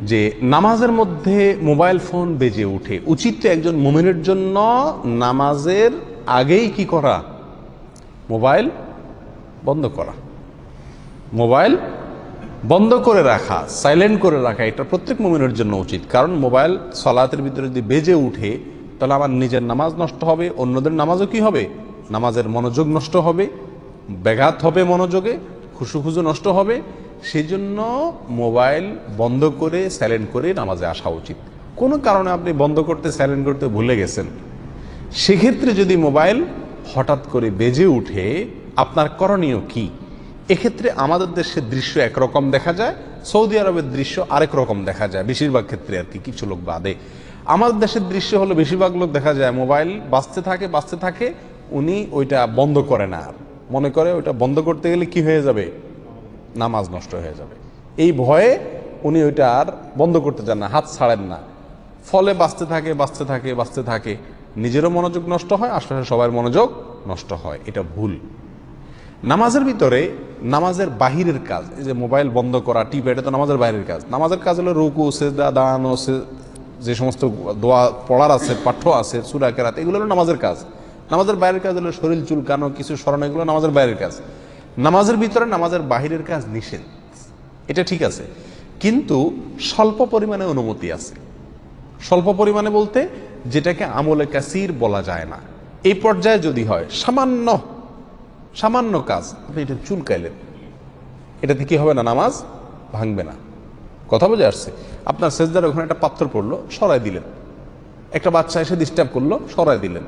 যে নামাজের মধ্যে মোবাইল ফোন বেজে উঠে, উচিত তো একজন মুমিনের জন্য নামাজের আগেই কি করা? মোবাইল বন্ধ করা, মোবাইল বন্ধ করে রাখা, সাইলেন্ট করে রাখা, এটা প্রত্যেক মুমিনের জন্য উচিত। কারণ মোবাইল সালাতের ভিতরে যদি বেজে উঠে তাহলে আমার নিজের নামাজ নষ্ট হবে, অন্যদের নামাজও কি হবে, নামাজের মনোযোগ নষ্ট হবে, ব্যাঘাত হবে মনোযোগে, খুশু নষ্ট হবে। সেই জন্য মোবাইল বন্ধ করে সাইলেন্ট করে নামাজে আসা উচিত। কোনো কারণে আপনি বন্ধ করতে সাইলেন্ট করতে ভুলে গেছেন, সেক্ষেত্রে যদি মোবাইল হঠাৎ করে বেজে উঠে আপনার করণীয় কি? এক্ষেত্রে আমাদের দেশের দৃশ্য একরকম দেখা যায়, সৌদি আরবের দৃশ্য আরেক রকম দেখা যায়, বেশিরভাগ ক্ষেত্রে আর কি, কিছু লোক বাদে। আমাদের দেশের দৃশ্য হলো বেশিরভাগ লোক দেখা যায় মোবাইল বাজতে থাকে, উনি ওইটা বন্ধ করে না, আর মনে করে ওইটা বন্ধ করতে গেলে কি হয়ে যাবে, নামাজ নষ্ট হয়ে যাবে। এই ভয়ে উনি ওইটা আর বন্ধ করতে চান না, হাত ছাড়েন না। ফলে বাঁচতে থাকে, নিজেরও মনোযোগ নষ্ট হয়, আশেপাশে সবার মনোযোগ নষ্ট হয়। এটা ভুল। নামাজের ভিতরে নামাজের বাহিরের কাজ, এই যে মোবাইল বন্ধ করা, টিপা, এটা তো নামাজের বাইরের কাজ। নামাজের কাজ হলো রুকু, সেজদা, দাঁড়ানো, যে সমস্ত দোয়া পড়ার আছে, পাঠ্য আছে, সূরা কেরাত, এগুলো হলো নামাজের কাজ। নামাজের বাইরের কাজ হলো শরীর চুলকানো, কিছু স্মরণ, এগুলো নামাজের বাইরের কাজ। নামাজের ভিতরে নামাজের বাহিরের কাজ নিষেধ, এটা ঠিক আছে, কিন্তু স্বল্প পরিমাণে অনুমতি আছে। স্বল্প পরিমাণে বলতে যেটাকে আমলে কাসির বলা যায় না, এই পর্যায়ে যদি হয় সামান্য কাজ, আপনি এটা চুলকাইলেন, এটাতে কি হবে না, নামাজ ভাঙবে না। কথা বোঝা আসছে? আপনার সেজদার ওখানে একটা পাথর পড়লো, সরাই দিলেন, একটা বাচ্চা এসে ডিস্টার্ব করলো, সরাই দিলেন,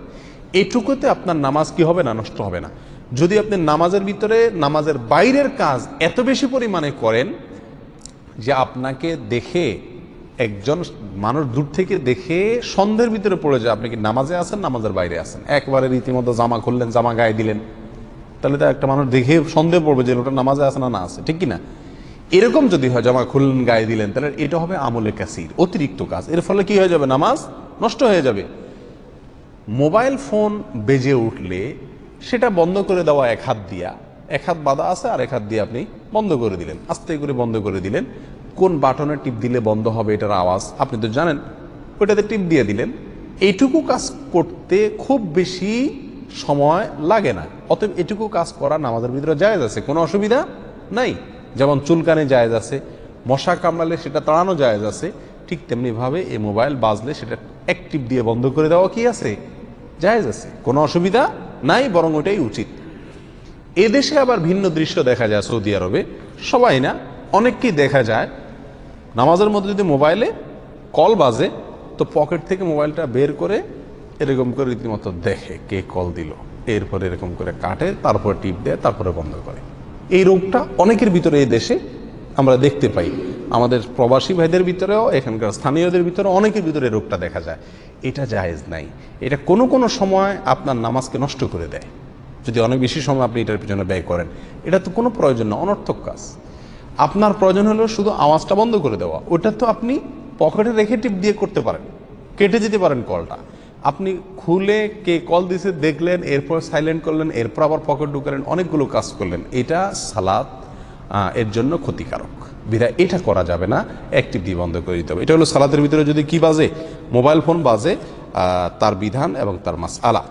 এইটুকুতে আপনার নামাজ কি হবে না, নষ্ট হবে না। যদি আপনি নামাজের ভিতরে নামাজের বাইরের কাজ এত বেশি পরিমাণে করেন যে আপনাকে দেখে একজন মানুষ দূর থেকে দেখে সন্দেহের ভিতরে পড়ে যায় আপনি কি নামাজে আছেন, নামাজের বাইরে আছেন, একবারে রীতিমতো জামা খুললেন, জামা গায়ে দিলেন, তাহলে তো একটা মানুষ দেখে সন্দেহ পড়বে যে লোকটা নামাজে আছে না আছে, ঠিক কিনা? এরকম যদি হয়, জামা খুললেন, গায়ে দিলেন, তাহলে এটা হবে আমলে কাসির, অতিরিক্ত কাজ। এর ফলে কি হয়ে যাবে, নামাজ নষ্ট হয়ে যাবে। মোবাইল ফোন বেজে উঠলে সেটা বন্ধ করে দেওয়া, এক হাত বাঁধা আছে আর এক হাত দিয়ে আপনি বন্ধ করে দিলেন, আস্তে করে বন্ধ করে দিলেন। কোন বাটনে টিপ দিলে বন্ধ হবে এটার আওয়াজ আপনি তো জানেন, ওইটাতে টিপ দিয়ে দিলেন। এইটুকু কাজ করতে খুব বেশি সময় লাগে না, অতএব এটুকু কাজ করা নামাজের ভিতরে জায়েজ আছে, কোনো অসুবিধা নাই। যেমন চুলকানে জায়েজ আছে, মশা কামড়ালে সেটা তাড়ানো জায়েজ আছে, ঠিক তেমনিভাবে এই মোবাইল বাজলে সেটা এক টিপ দিয়ে বন্ধ করে দেওয়া কি আছে, জায়েজ আছে, কোনো অসুবিধা নাই, বরং ওটাই উচিত। এদেশে আবার ভিন্ন দৃশ্য দেখা যায়, সৌদি আরবে সবাই না, অনেককেই দেখা যায় নামাজের মধ্যে যদি মোবাইলে কল বাজে তো পকেট থেকে মোবাইলটা বের করে এরকম করে রীতিমতো দেখে কে কল দিল, এরপরে এরকম করে কাটে, তারপরে টিপ দেয়, তারপরে বন্ধ করে। এই রোগটা অনেকের ভিতরে এই দেশে আমরা দেখতে পাই, আমাদের প্রবাসী ভাইদের ভিতরেও, এখানকার স্থানীয়দের ভিতরে অনেকের ভিতরে এই রোগটা দেখা যায়। এটা জায়েজ নাই, এটা কোনো সময় আপনার নামাজকে নষ্ট করে দেয়, যদি অনেক বেশি সময় আপনি এটার পিছনে ব্যয় করেন। এটা তো কোনো প্রয়োজন না, অনর্থক কাজ। আপনার প্রয়োজন হলো শুধু আওয়াজটা বন্ধ করে দেওয়া, ওটা তো আপনি পকেটে রেখে টিপ দিয়ে করতে পারেন, কেটে যেতে পারেন কলটা। আপনি খুলে কে কল দিছে দেখলেন, এরপর সাইলেন্ট করলেন, এরপর আবার পকেট ঢুকালেন, অনেকগুলো কাজ করলেন, এটা সালাত এর জন্য ক্ষতিকারক। বিধায় এটা করা যাবে না, অ্যাক্টিভ দিয়ে বন্ধ করে দিতে হবে। এটা হলো সালাতের ভিতরে যদি কি বাজে, মোবাইল ফোন বাজে, তার বিধান এবং তার মাসআলা।